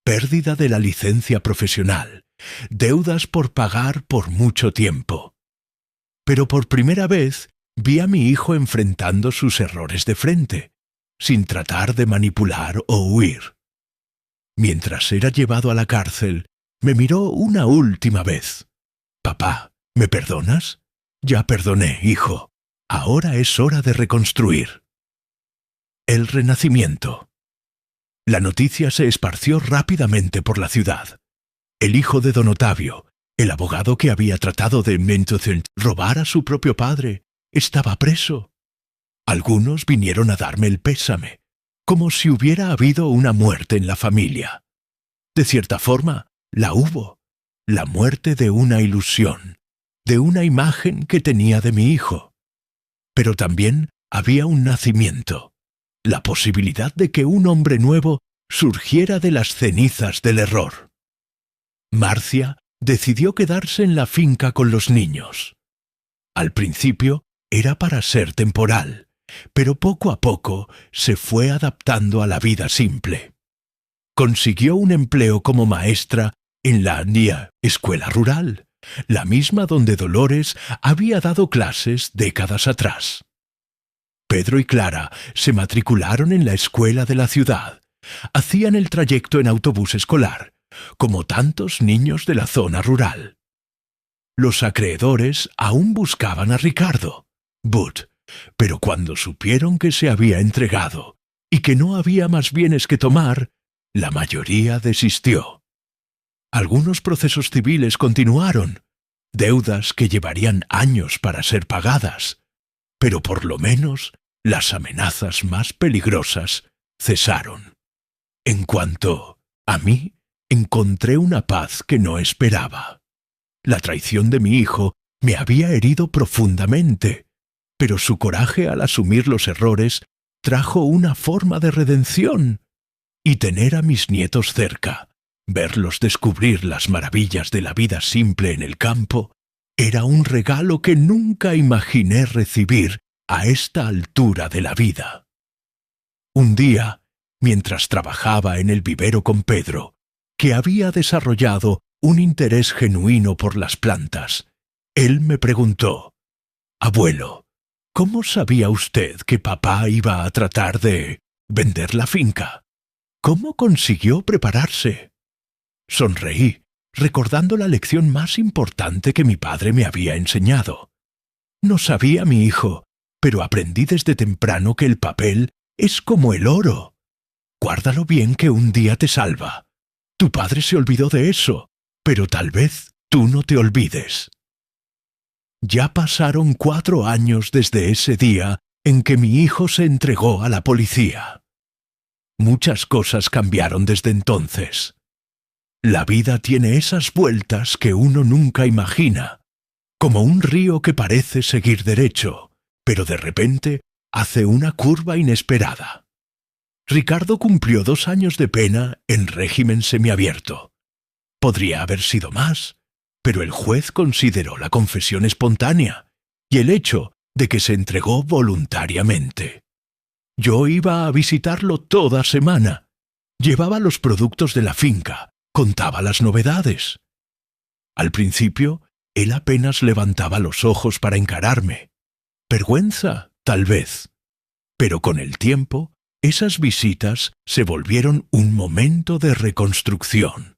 pérdida de la licencia profesional, deudas por pagar por mucho tiempo. Pero por primera vez vi a mi hijo enfrentando sus errores de frente, sin tratar de manipular o huir. Mientras era llevado a la cárcel, me miró una última vez. «Papá, ¿me perdonas?» «Ya perdoné, hijo. Ahora es hora de reconstruir». El renacimiento. La noticia se esparció rápidamente por la ciudad. El hijo de don Ottavio, el abogado que había tratado de robar a su propio padre, estaba preso. Algunos vinieron a darme el pésame, como si hubiera habido una muerte en la familia. De cierta forma, la hubo, la muerte de una ilusión, de una imagen que tenía de mi hijo. Pero también había un nacimiento, la posibilidad de que un hombre nuevo surgiera de las cenizas del error. Marcia decidió quedarse en la finca con los niños. Al principio era para ser temporal, pero poco a poco se fue adaptando a la vida simple. Consiguió un empleo como maestra en la escuela rural, la misma donde Dolores había dado clases décadas atrás. Pedro y Clara se matricularon en la escuela de la ciudad. Hacían el trayecto en autobús escolar, como tantos niños de la zona rural. Los acreedores aún buscaban a Ricardo, pero cuando supieron que se había entregado y que no había más bienes que tomar, la mayoría desistió. Algunos procesos civiles continuaron, deudas que llevarían años para ser pagadas, pero por lo menos las amenazas más peligrosas cesaron. En cuanto a mí, encontré una paz que no esperaba. La traición de mi hijo me había herido profundamente, pero su coraje al asumir los errores trajo una forma de redención. Y tener a mis nietos cerca, verlos descubrir las maravillas de la vida simple en el campo, era un regalo que nunca imaginé recibir a esta altura de la vida. Un día, mientras trabajaba en el vivero con Pedro, que había desarrollado un interés genuino por las plantas, él me preguntó: «Abuelo, ¿cómo sabía usted que papá iba a tratar de vender la finca? ¿Cómo consiguió prepararse?» Sonreí, recordando la lección más importante que mi padre me había enseñado. No sabía, mi hijo, pero aprendí desde temprano que el papel Es como el oro. Guárdalo bien que un día te salva. Tu padre se olvidó de eso, pero tal vez tú no te olvides. Ya pasaron 4 años desde ese día en que mi hijo se entregó a la policía. Muchas cosas cambiaron desde entonces. La vida tiene esas vueltas que uno nunca imagina, como un río que parece seguir derecho, pero de repente hace una curva inesperada. Ricardo cumplió 2 años de pena en régimen semiabierto. Podría haber sido más, pero el juez consideró la confesión espontánea y el hecho de que se entregó voluntariamente. Yo iba a visitarlo toda semana. Llevaba los productos de la finca, contaba las novedades. Al principio, él apenas levantaba los ojos para encararme. Vergüenza, tal vez. Pero con el tiempo, esas visitas se volvieron un momento de reconstrucción.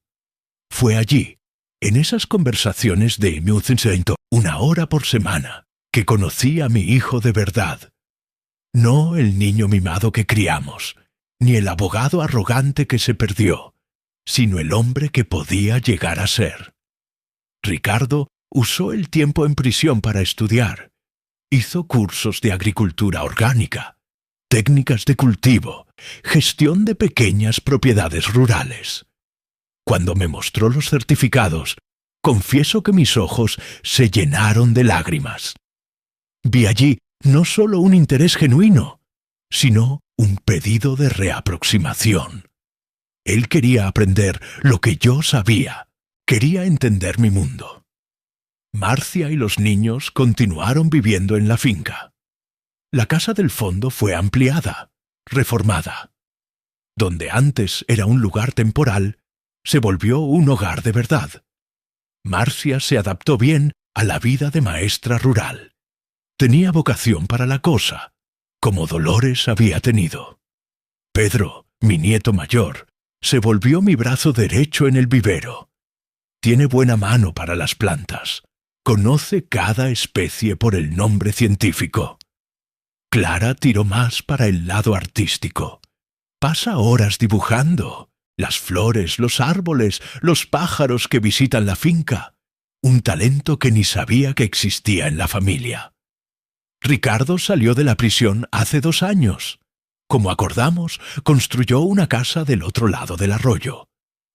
Fue allí, en esas conversaciones de 1 hora por semana, que conocí a mi hijo de verdad. No el niño mimado que criamos, ni el abogado arrogante que se perdió, sino el hombre que podía llegar a ser. Ricardo usó el tiempo en prisión para estudiar. Hizo cursos de agricultura orgánica, técnicas de cultivo, gestión de pequeñas propiedades rurales. Cuando me mostró los certificados, confieso que mis ojos se llenaron de lágrimas. Vi allí no solo un interés genuino, sino un pedido de reaproximación. Él quería aprender lo que yo sabía, quería entender mi mundo. Marcia y los niños continuaron viviendo en la finca. La casa del fondo fue ampliada, reformada. Donde antes era un lugar temporal, se volvió un hogar de verdad. Marcia se adaptó bien a la vida de maestra rural. Tenía vocación para la cosa, como Dolores había tenido. Pedro, mi nieto mayor, se volvió mi brazo derecho en el vivero. Tiene buena mano para las plantas. Conoce cada especie por el nombre científico. Clara tiró más para el lado artístico. Pasa horas dibujando. Las flores, los árboles, los pájaros que visitan la finca. Un talento que ni sabía que existía en la familia. Ricardo salió de la prisión hace 2 años. Como acordamos, construyó una casa del otro lado del arroyo.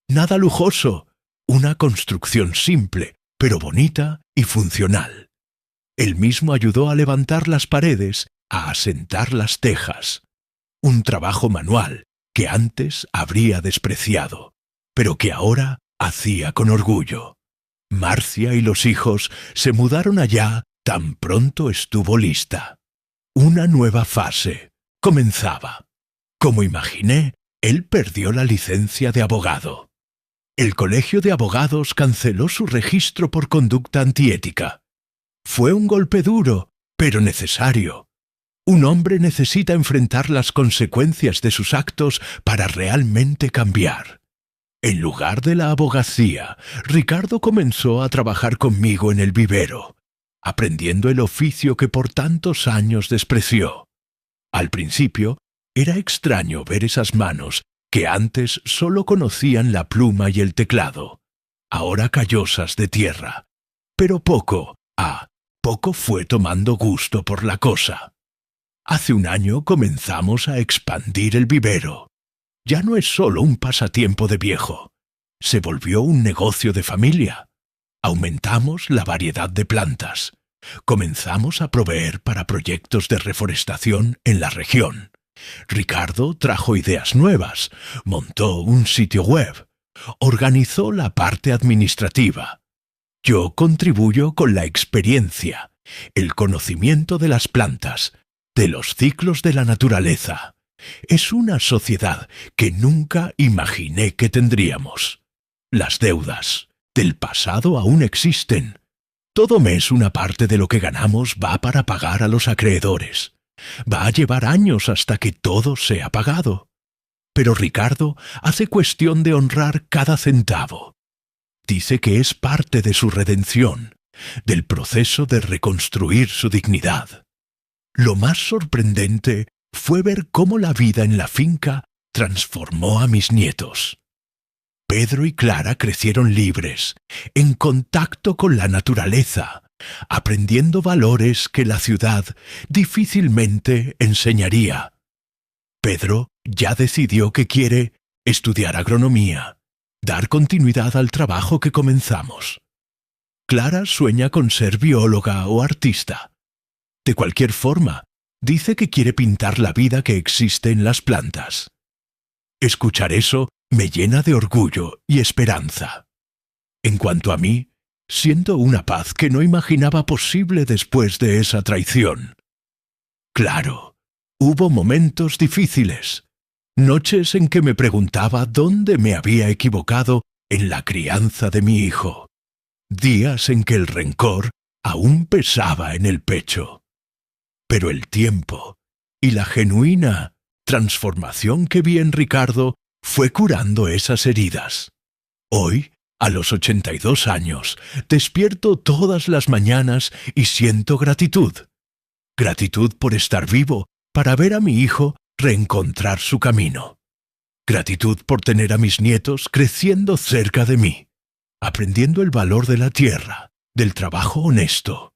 Nada lujoso, una construcción simple, pero bonita y funcional. Él mismo ayudó a levantar las paredes, a asentar las tejas. Un trabajo manual que antes habría despreciado, pero que ahora hacía con orgullo. Marcia y los hijos se mudaron allá tan pronto estuvo lista. Una nueva fase comenzaba. Como imaginé, él perdió la licencia de abogado. El Colegio de Abogados canceló su registro por conducta antiética. Fue un golpe duro, pero necesario. Un hombre necesita enfrentar las consecuencias de sus actos para realmente cambiar. En lugar de la abogacía, Ricardo comenzó a trabajar conmigo en el vivero, aprendiendo el oficio que por tantos años despreció. Al principio, era extraño ver esas manos que antes solo conocían la pluma y el teclado, ahora callosas de tierra. Pero poco fue tomando gusto por la cosa. Hace 1 año comenzamos a expandir el vivero. Ya no es solo un pasatiempo de viejo. Se volvió un negocio de familia. Aumentamos la variedad de plantas. Comenzamos a proveer para proyectos de reforestación en la región. Ricardo trajo ideas nuevas, montó un sitio web, organizó la parte administrativa. Yo contribuyo con la experiencia, el conocimiento de las plantas, de los ciclos de la naturaleza. Es una sociedad que nunca imaginé que tendríamos. Las deudas del pasado aún existen. Todo mes una parte de lo que ganamos va para pagar a los acreedores. Va a llevar años hasta que todo sea pagado. Pero Ricardo hace cuestión de honrar cada centavo. Dice que es parte de su redención, del proceso de reconstruir su dignidad. Lo más sorprendente fue ver cómo la vida en la finca transformó a mis nietos. Pedro y Clara crecieron libres, en contacto con la naturaleza, aprendiendo valores que la ciudad difícilmente enseñaría. Pedro ya decidió que quiere estudiar agronomía, dar continuidad al trabajo que comenzamos. Clara sueña con ser bióloga o artista. De cualquier forma, dice que quiere pintar la vida que existe en las plantas. Escuchar eso me llena de orgullo y esperanza. En cuanto a mí, siento una paz que no imaginaba posible después de esa traición. Claro, hubo momentos difíciles, noches en que me preguntaba dónde me había equivocado en la crianza de mi hijo, días en que el rencor aún pesaba en el pecho. Pero el tiempo y la genuina transformación que vi en Ricardo fue curando esas heridas. Hoy, a los 82 años, despierto todas las mañanas y siento gratitud. Gratitud por estar vivo, para ver a mi hijo reencontrar su camino. Gratitud por tener a mis nietos creciendo cerca de mí, aprendiendo el valor de la tierra, del trabajo honesto.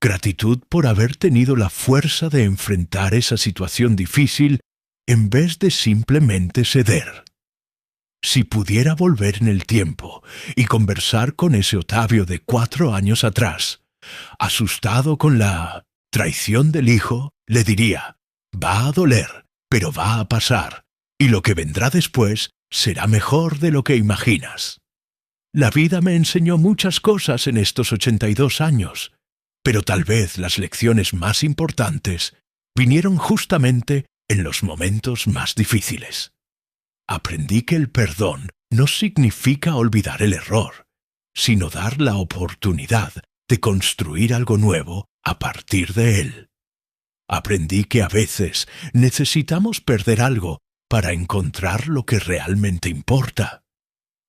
Gratitud por haber tenido la fuerza de enfrentar esa situación difícil en vez de simplemente ceder. Si pudiera volver en el tiempo y conversar con ese Otavio de 4 años atrás, asustado con la traición del hijo, le diría: va a doler, pero va a pasar, y lo que vendrá después será mejor de lo que imaginas. La vida me enseñó muchas cosas en estos 82 años, pero tal vez las lecciones más importantes vinieron justamente en los momentos más difíciles. Aprendí que el perdón no significa olvidar el error, sino dar la oportunidad de construir algo nuevo a partir de él. Aprendí que a veces necesitamos perder algo para encontrar lo que realmente importa.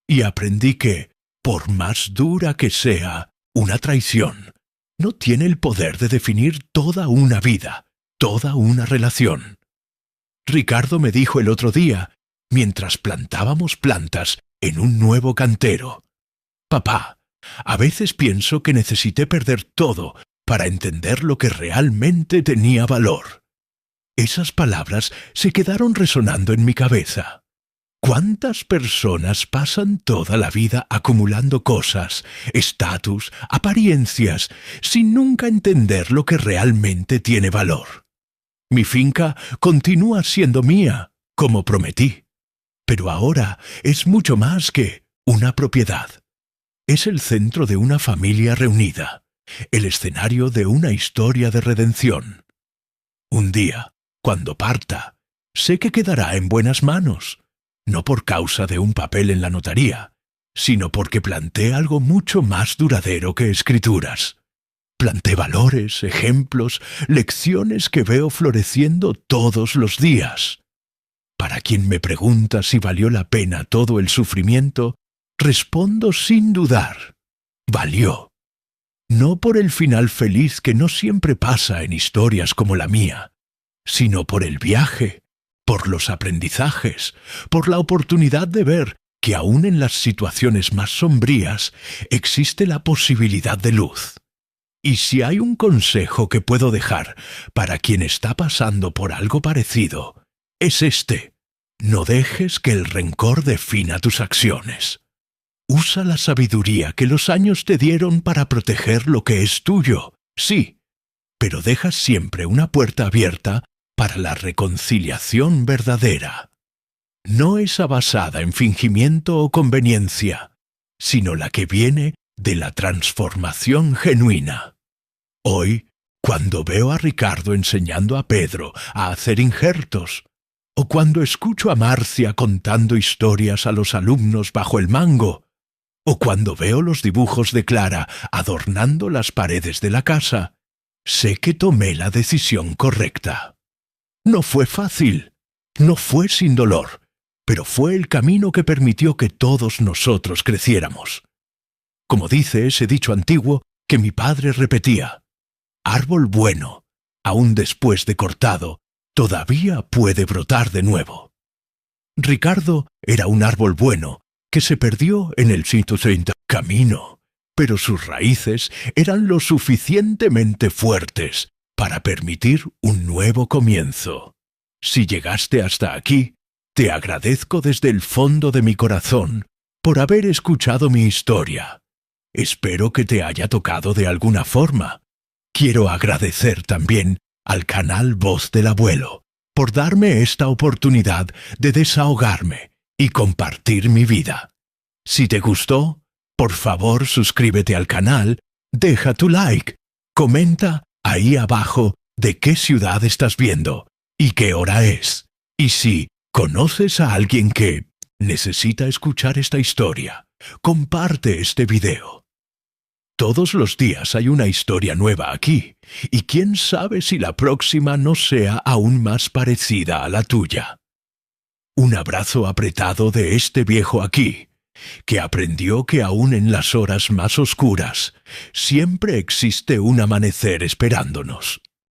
Y aprendí que, por más dura que sea una traición, no tiene el poder de definir toda una vida, toda una relación. Ricardo me dijo el otro día, mientras plantábamos plantas en un nuevo cantero: papá, a veces pienso que necesité perder todo para entender lo que realmente tenía valor. Esas palabras se quedaron resonando en mi cabeza. ¿Cuántas personas pasan toda la vida acumulando cosas, estatus, apariencias, sin nunca entender lo que realmente tiene valor? Mi finca continúa siendo mía, como prometí, pero ahora es mucho más que una propiedad. Es el centro de una familia reunida, el escenario de una historia de redención. Un día, cuando parta, sé que quedará en buenas manos, no por causa de un papel en la notaría, sino porque planté algo mucho más duradero que escrituras. Planté valores, ejemplos, lecciones que veo floreciendo todos los días. Para quien me pregunta si valió la pena todo el sufrimiento, respondo sin dudar: valió. No por el final feliz que no siempre pasa en historias como la mía, sino por el viaje, por los aprendizajes, por la oportunidad de ver que aún en las situaciones más sombrías existe la posibilidad de luz. Y si hay un consejo que puedo dejar para quien está pasando por algo parecido, es este: no dejes que el rencor defina tus acciones. Usa la sabiduría que los años te dieron para proteger lo que es tuyo, sí, pero deja siempre una puerta abierta para la reconciliación verdadera. No esa basada en fingimiento o conveniencia, sino la que viene de la transformación genuina. Hoy, cuando veo a Ricardo enseñando a Pedro a hacer injertos, o cuando escucho a Marcia contando historias a los alumnos bajo el mango, o cuando veo los dibujos de Clara adornando las paredes de la casa, sé que tomé la decisión correcta. No fue fácil, no fue sin dolor, pero fue el camino que permitió que todos nosotros creciéramos. Como dice ese dicho antiguo que mi padre repetía: árbol bueno, aun después de cortado, todavía puede brotar de nuevo. Ricardo era un árbol bueno que se perdió en el 130 camino, pero sus raíces eran lo suficientemente fuertes para permitir un nuevo comienzo. Si llegaste hasta aquí, te agradezco desde el fondo de mi corazón por haber escuchado mi historia. Espero que te haya tocado de alguna forma. Quiero agradecer también al canal Voz del Abuelo por darme esta oportunidad de desahogarme y compartir mi vida. Si te gustó, por favor suscríbete al canal, deja tu like, comenta ahí abajo de qué ciudad estás viendo y qué hora es. Y si conoces a alguien que necesita escuchar esta historia, comparte este video. Todos los días hay una historia nueva aquí, y quién sabe si la próxima no sea aún más parecida a la tuya. Un abrazo apretado de este viejo aquí, que aprendió que aún en las horas más oscuras siempre existe un amanecer esperándonos.